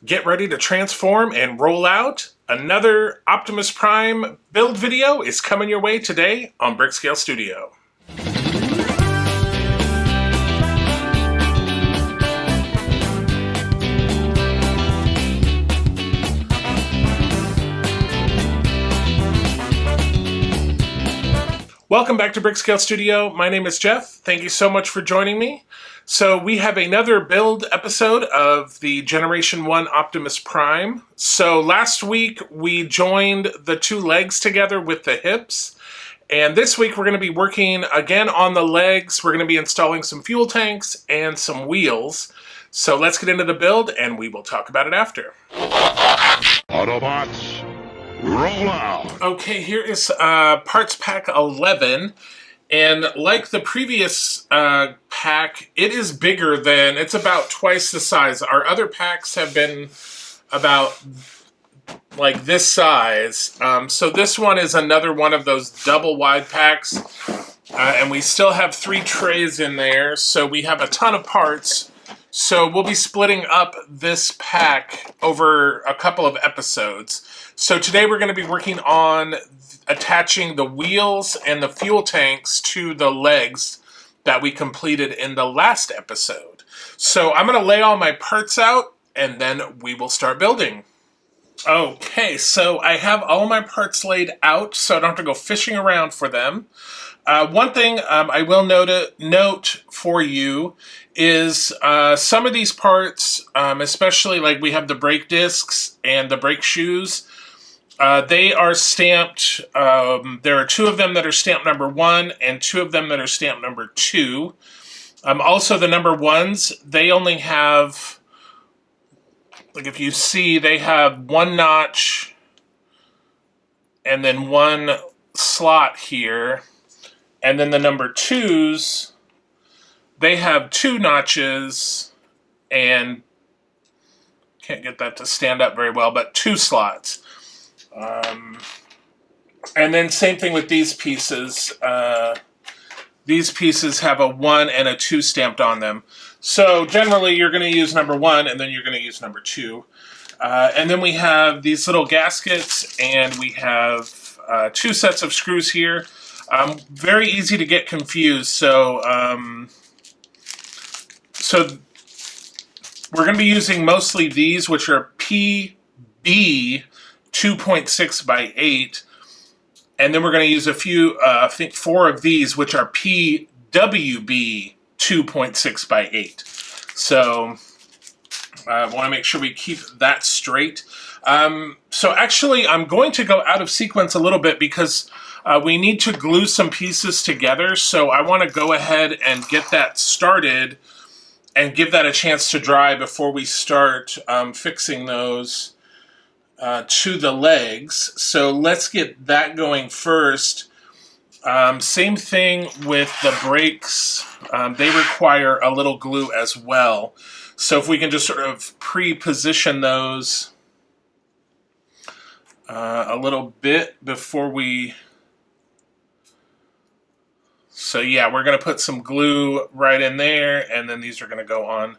Get ready to transform and roll out. Another Optimus Prime build video is coming your way today on Brickscale Studio. Welcome back to Brickscale Studio. My name is Jeff. Thank you so much for joining me. So we have another build episode of the Generation 1 Optimus Prime. So last week we joined the two legs together with the hips. And this week we're going to be working again on the legs. We're going to be installing some fuel tanks and some wheels. So let's get into the build and we will talk about it after. Autobots, roll out! Okay, here is parts pack 11. And like the previous pack, it is bigger than, it's about twice the size. Our other packs have been about like this size. So this one is another one of those double wide packs. And we still have 3 trays in there. So we have a ton of parts. So we'll be splitting up this pack over a couple of episodes. So today we're going to be working on attaching the wheels and the fuel tanks to the legs that we completed in the last episode. So I'm going to lay all my parts out and then we will start building. Okay, so I have all my parts laid out so I don't have to go fishing around for them. One thing I will note for you is some of these parts, especially like we have the brake discs and the brake shoes, they are stamped, there are 2 of them that are stamped number 1 and 2 of them that are stamped number 2. Also the number 1s, they only have, like if you see, they have 1 notch and then 1 slot here. And then the number 2s, they have 2 notches and, can't get that to stand up very well, but 2 slots. And then same thing with these pieces. These pieces have a 1 and a 2 stamped on them. So generally you're going to use number 1 and then you're going to use number 2. And then we have these little gaskets and we have 2 sets of screws here. Very easy to get confused. So we're going to be using mostly these, which are PB 2.6 by 8, and then we're going to use a few, I think 4 of these, which are PWB 2.6 by 8. So I want to make sure we keep that straight. So actually, I'm going to go out of sequence a little bit because we need to glue some pieces together. So I want to go ahead and get that started and give that a chance to dry before we start fixing those to the legs. So let's get that going first. Same thing with the brakes. They require a little glue as well. So if we can just sort of pre-position those a little bit before we... So yeah, we're going to put some glue right in there, and then these are going to go on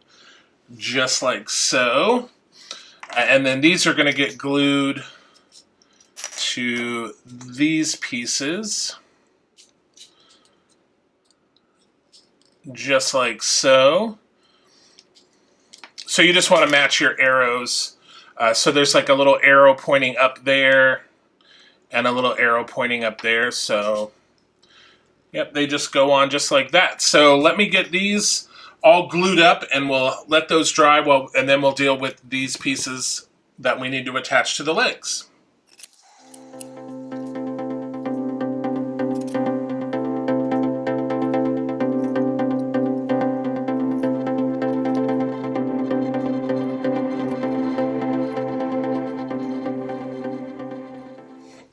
just like so. And then these are going to get glued to these pieces, just like so. So you just want to match your arrows. So there's like a little arrow pointing up there and a little arrow pointing up there. So, yep, they just go on just like that. So let me get these all glued up and we'll let those dry and then we'll deal with these pieces that we need to attach to the legs.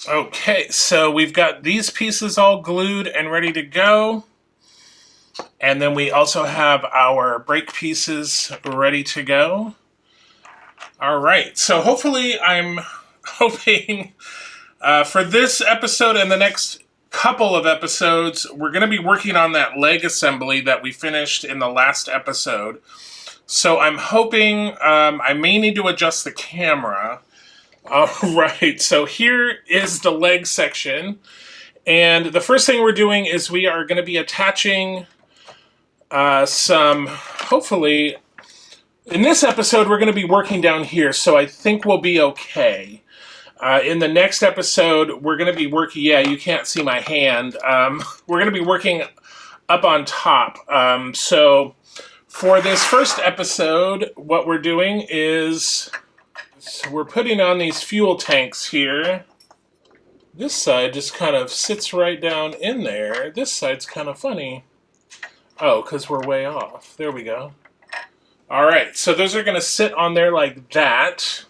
Okay, so we've got these pieces all glued and ready to go. And then we also have our brake pieces ready to go. All right, so hopefully I'm hoping for this episode and the next couple of episodes, we're going to be working on that leg assembly that we finished in the last episode. So I'm hoping I may need to adjust the camera. All right, so here is the leg section. And the first thing we're doing is we are going to be attaching some, hopefully, in this episode we're going to be working down here, so I think we'll be okay. In the next episode, we're going to be working, yeah, you can't see my hand, we're going to be working up on top. So for this first episode, what we're doing is we're putting on these fuel tanks here. This side just kind of sits right down in there. This side's kind of funny. Oh, because we're way off. There we go. All right, so those are going to sit on there like that.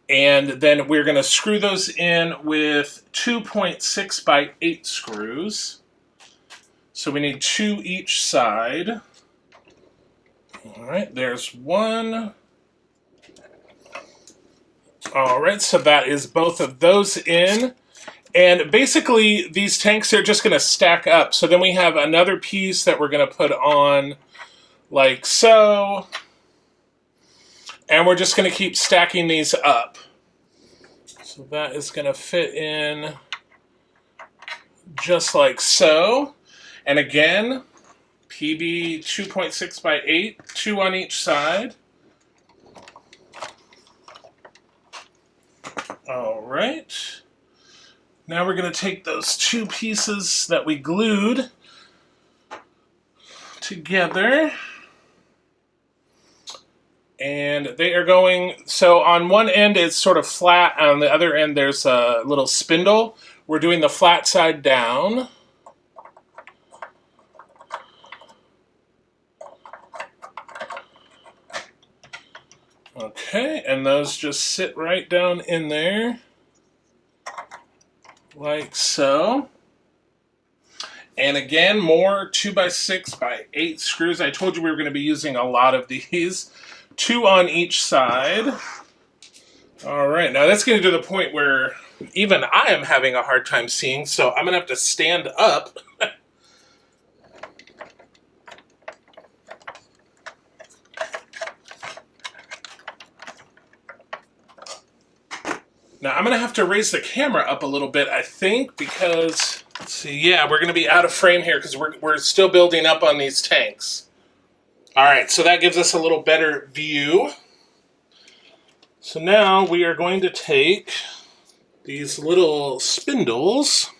And then we're going to screw those in with 2.6 by 8 screws. So we need 2 each side. All right, there's one. All right, so that is both of those in. And basically, these tanks are just going to stack up. So then we have another piece that we're going to put on like so. And we're just going to keep stacking these up. So that is going to fit in just like so. And again, PB 2.6 by 8, 2 on each side. All right. Now we're going to take those 2 pieces that we glued together. And they are going, so on one end it's sort of flat, on the other end there's a little spindle. We're doing the flat side down. Okay, and those just sit right down in there, like so. And again, more 2x6 by 8 screws. I told you we were going to be using a lot of these. 2 on each side. All right, now that's getting to the point where even I am having a hard time seeing, so I'm going to have to stand up. Now I'm going to have to raise the camera up a little bit, I think, because, let's see, yeah, we're going to be out of frame here because we're still building up on these tanks. All right, so that gives us a little better view. So now we are going to take these little spindles,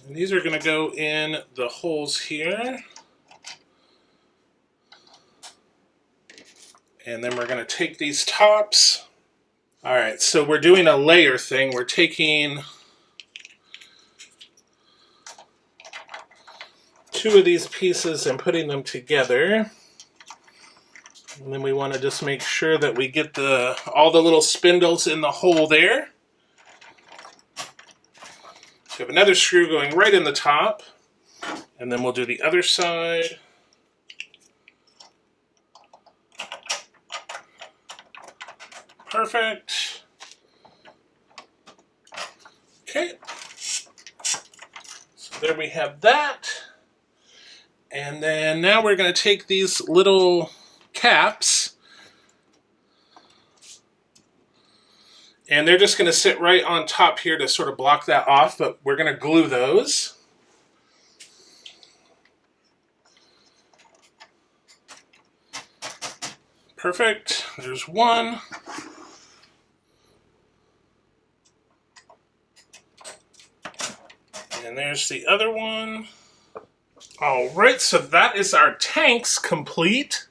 and these are going to go in the holes here. And then we're going to take these tops. All right, so we're doing a layer thing. We're taking 2 of these pieces and putting them together. And then we want to just make sure that we get all the little spindles in the hole there. So we have another screw going right in the top. And then we'll do the other side. Perfect. Okay. So there we have that. And then now we're going to take these little caps, and they're just going to sit right on top here to sort of block that off, but we're going to glue those. Perfect. There's one. And there's the other one. All right, so that is our tanks complete.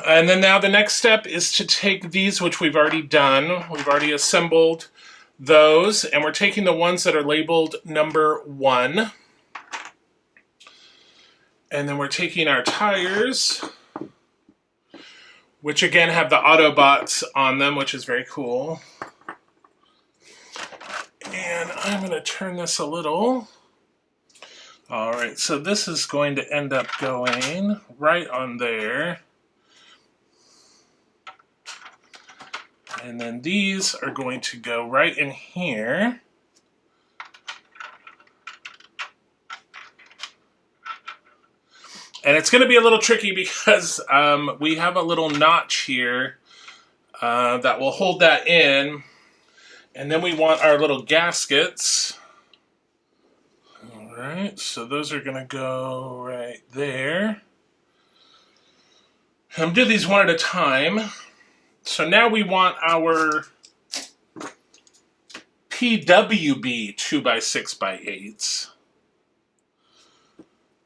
And then now the next step is to take these, which we've already done. We've already assembled those, and we're taking the ones that are labeled number 1. And then we're taking our tires, which again have the Autobots on them, which is very cool. And I'm going to turn this a little. All right, so this is going to end up going right on there. And then these are going to go right in here. And it's going to be a little tricky because we have a little notch here that will hold that in. And then we want our little gaskets. All right, so those are going to go right there. I'm do these one at a time. So now we want our PWB 2x6x8s.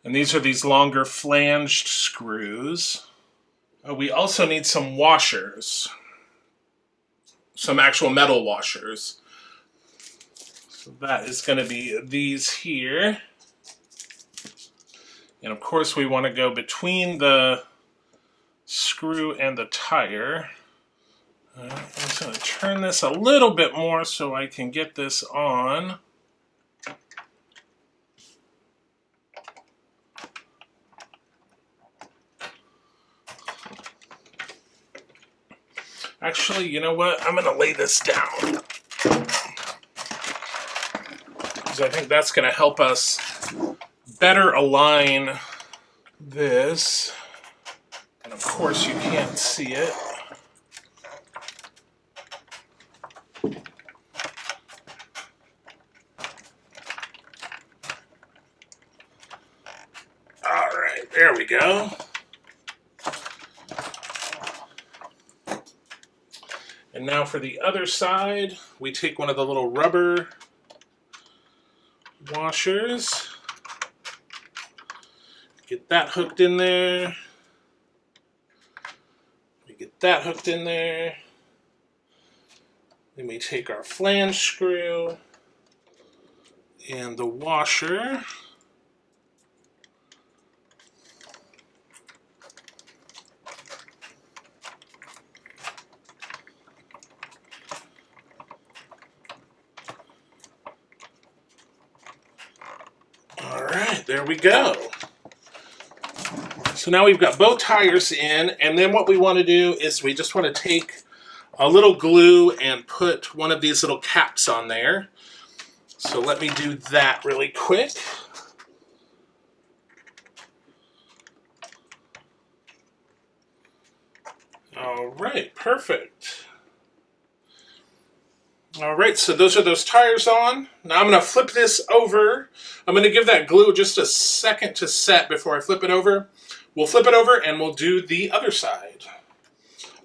And these are these longer flanged screws. We also need some washers. Some actual metal washers. So that is going to be these here. And of course we want to go between the screw and the tire. I'm just going to turn this a little bit more so I can get this on. Actually, you know what? I'm going to lay this down. Because I think that's going to help us better align this. And of course, you can't see it. All right, there we go. And now for the other side, we take one of the little rubber washers, get that hooked in there, we get that hooked in there, then we take our flange screw and the washer, there we go. So now we've got both tires in, and then what we want to do is we just want to take a little glue and put one of these little caps on there. So let me do that really quick. All right, perfect. All right, so those are those tires on. Now I'm going to flip this over. I'm going to give that glue just a second to set before I flip it over. We'll flip it over and we'll do the other side.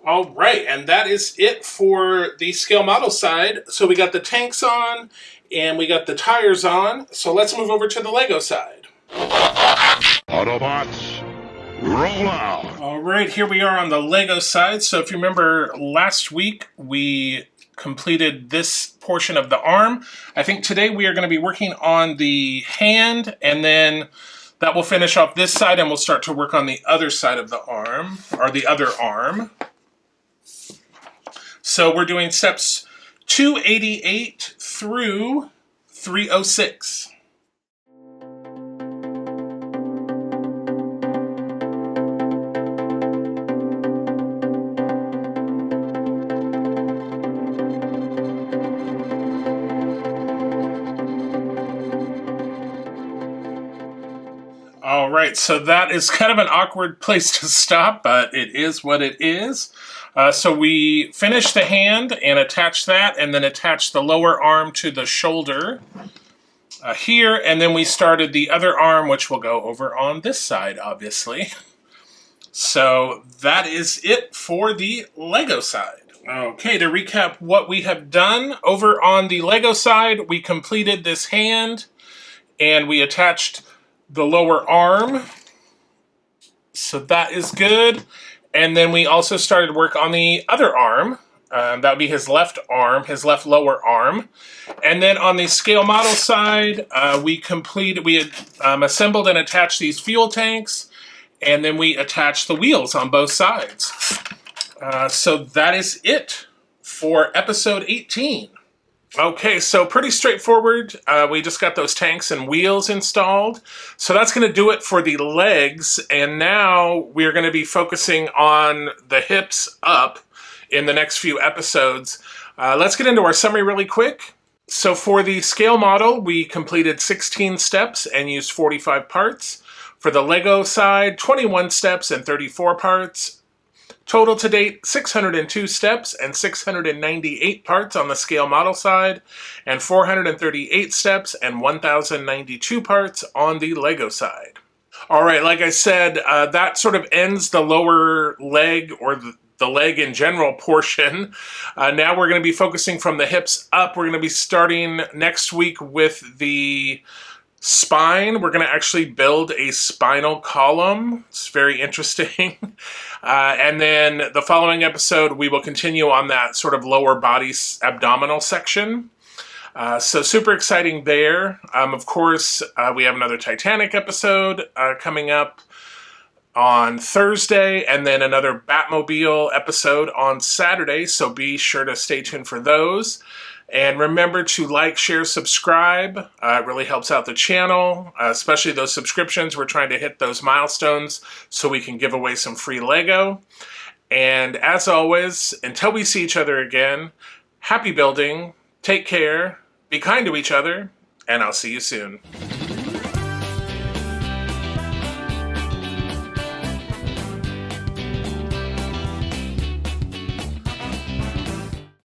All right, and that is it for the scale model side. So we got the tanks on and we got the tires on. So let's move over to the Lego side. Autobots, roll out. All right, here we are on the Lego side. So if you remember last week, we completed this portion of the arm. I think today we are going to be working on the hand, and then that will finish off this side, and we'll start to work on the other side of the arm, or the other arm. So we're doing steps 288 through 306. All right, so that is kind of an awkward place to stop, but it is what it is. So we finished the hand and attached that, and then attached the lower arm to the shoulder here, and then we started the other arm, which will go over on this side, obviously. So that is it for the Lego side. Okay, to recap what we have done, over on the Lego side, we completed this hand, and we attached the lower arm, so that is good. And then we also started work on the other arm. That would be his left arm, his left lower arm. And then on the scale model side, we had assembled and attached these fuel tanks, and then we attached the wheels on both sides. So that is it for episode 18. Okay, so pretty straightforward. We just got those tanks and wheels installed. So that's going to do it for the legs. And now we're going to be focusing on the hips up in the next few episodes. Let's get into our summary really quick. So for the scale model, we completed 16 steps and used 45 parts. For the Lego side, 21 steps and 34 parts. Total to date, 602 steps and 698 parts on the scale model side, and 438 steps and 1,092 parts on the Lego side. All right, like I said, that sort of ends the lower leg, or the leg in general portion. Now we're going to be focusing from the hips up. We're going to be starting next week with the spine. We're going to actually build a spinal column. It's very interesting. And then the following episode, we will continue on that sort of lower body abdominal section. So super exciting there. Of course, we have another Titanic episode coming up on Thursday, and then another Batmobile episode on Saturday. So be sure to stay tuned for those. And remember to like, share, subscribe. It really helps out the channel, especially those subscriptions. We're trying to hit those milestones so we can give away some free Lego. And as always, until we see each other again, happy building, take care, be kind to each other, and I'll see you soon.